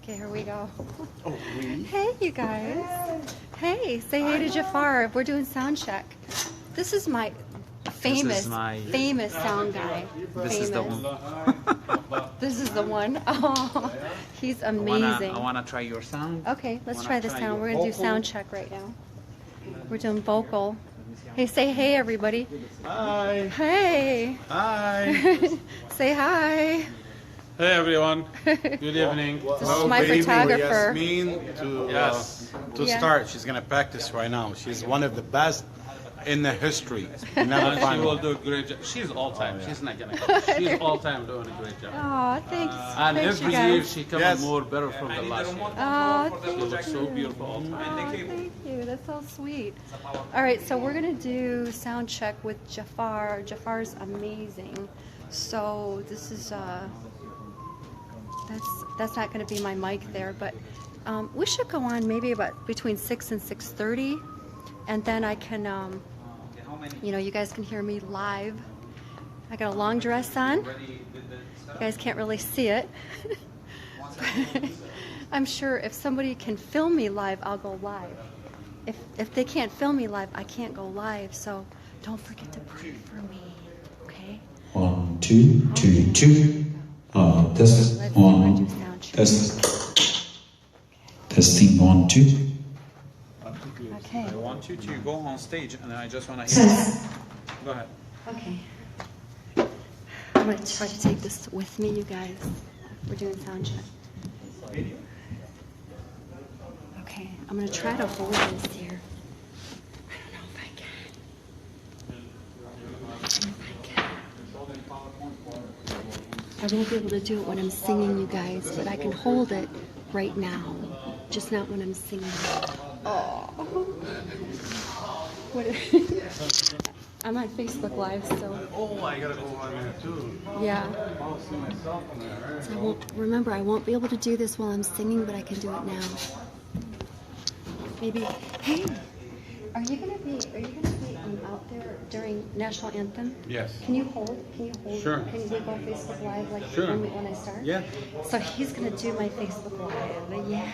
Okay, here we go. Oh, really? Hey, you guys. Hey, say hey to Jafar. We're doing sound check. This is my famous sound guy. This is the one. This is the one. Oh, he's amazing. I wanna try your sound. Okay, let's try the sound. We're gonna do sound check right now. We're doing vocal. Hey, say hey, everybody. Hi. Hey. Hi. Say hi. Hey, everyone. Good evening. This is my photographer. Yasmeen to start. She's gonna practice right now. She's one of the best in the history. You never She find will one. do a great job. She's all time. She's not gonna go. She's all time doing a great job. Oh, thanks. And Thanks, you every year guys. she comes Yes. more better from the last year. Oh, She thank looks so beautiful all the Oh, time. thank you. That's so sweet. All right, so we're gonna do sound check with Jafar. Jafar's amazing. So this is that's not gonna be my mic there, but we should go on maybe about between 6 and 6:30, and then I can, you know, you guys can hear me live. I got a long dress on. You guys can't really see it. I'm sure if somebody can film me live, I'll go live. If they can't film me live, I can't go live. So don't forget to pray for me, okay? 1, 2, 2, 2. Test Let's see, we're gonna 1. do sound check. Test. Testing 1, 2. Okay. I want you to go on stage, and I just wanna hear. Go ahead. Okay. I'm gonna try to take this with me, you guys. We're doing sound check. Okay, I'm gonna try to hold this here. I don't know if I can. I won't be able to do it when I'm singing, you guys, but I can hold it right now, just not when I'm singing. Oh. What? I'm on Facebook Live, so Oh, I gotta go on there too. yeah. I'll see myself on there. So I won't be able to do this while I'm singing, but I can do it now. Maybe. Hey, are you gonna be out there during National Anthem? Yes. Can you hold? Sure. Can you go on Facebook Live like Sure. when I start? Yeah. So he's gonna do my Facebook Live. Yeah.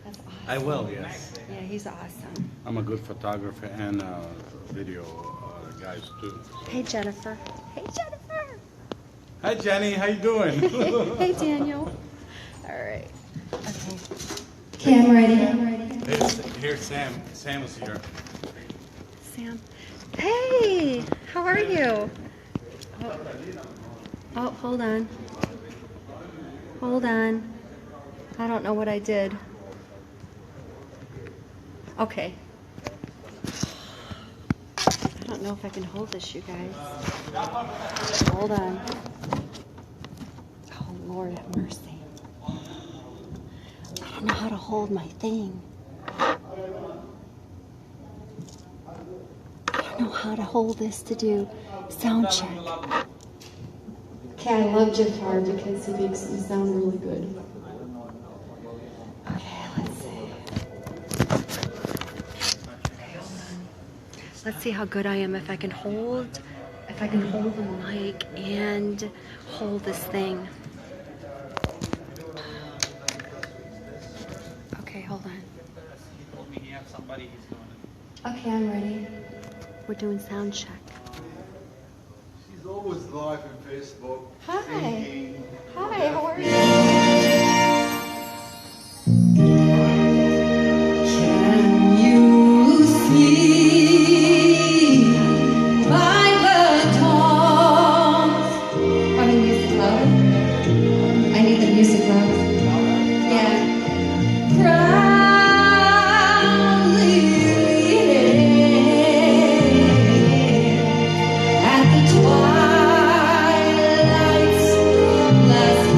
That's awesome. I will, yes. Yeah, he's awesome. I'm a good photographer and video guys too. Hey Jennifer. Hey Jennifer. Hi Jenny, how you doing? Hey Daniel. All right. Okay. Okay, I'm ready. Here's Sam. Sam is here. Sam. Hey, how are you? Oh, hold on. Hold on. I don't know what I did. Okay. I don't know if I can hold this, you guys. Hold on. Oh, Lord have mercy. I don't know how to hold my thing. I don't know how to hold this to do sound check. Okay, I love Jafar because he makes me sound really good. Okay, let's see. Okay, hold on. Let's see how good I am if I can hold the mic and hold this thing. Okay, hold on. Okay, I'm ready. We're doing sound check. She's always live on Facebook. Hi. Singing. Hi, how are you? Can you see by the dawn's... I need music loud. I need the music loud. Yeah. Proudly at the twilight's last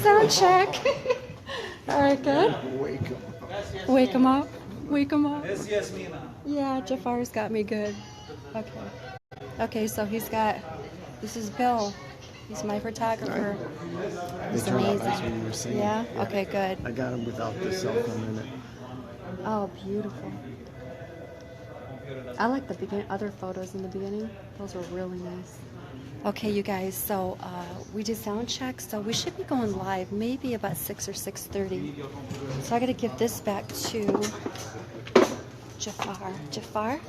sound check. All right, good. Wake him up. Wake him up. Yes, Yasmeen. Yeah, Jafar's got me good. Okay. Okay, so he's got, this is Bill. He's my photographer. He's amazing. Yeah? Okay, good. I got him without the cell phone in it. Oh, beautiful. I like the other photos in the beginning. Those were really nice. Okay, you guys, so we did sound check, so we should be going live maybe about 6 or 6:30. So I got to give this back to Jafar. Jafar,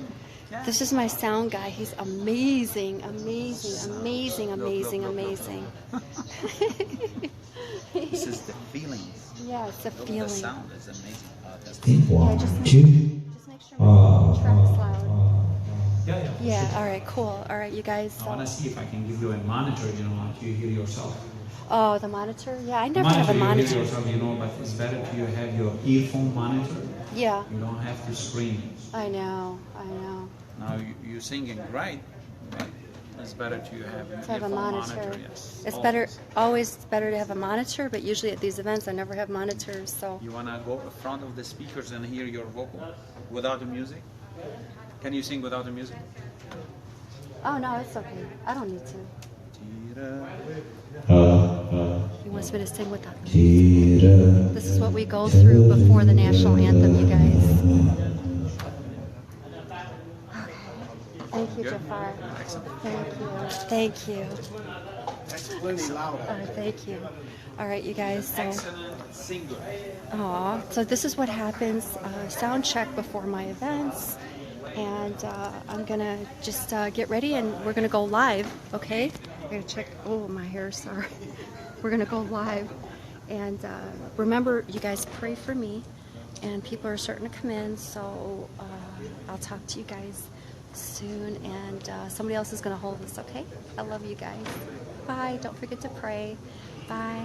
this is my sound guy. He's amazing, amazing, amazing, amazing, amazing. This is the feelings. Yeah, it's a The feeling. sound is amazing. One, just two. make sure the track's loud. Yeah. Yeah, all right, cool. All right, you guys. I want to see if I can give you a monitor, like you hear yourself. Oh, the monitor? Yeah, I never have a You hear monitor. yourself, but it's better to have your earphone monitor. Yeah, You don't have to scream. I know, I know. Now you're singing right, but it's better to have To have a earphone monitor. Yes. It's always. always better to have a monitor, but usually at these events I never have monitors, so. You wanna go in front of the speakers and hear your vocal without the music? Can you sing without the music? Oh, no, it's okay. I don't need to. He wants me to sing without the music. This is what we go through before the national anthem, you guys. Thank you, Jafar. Thank you. That's plenty louder. Thank you. All right, you guys. So, Excellent singer. so this is what happens. Sound check before my events, and I'm gonna just get ready, and we're gonna go live. Okay? I'm gonna check. Oh, my hair. Sorry. We're gonna go live, and remember, you guys pray for me. And people are starting to come in, so I'll talk to you guys soon, and somebody else is going to hold this, okay? I love you guys. Bye. Don't forget to pray. Bye.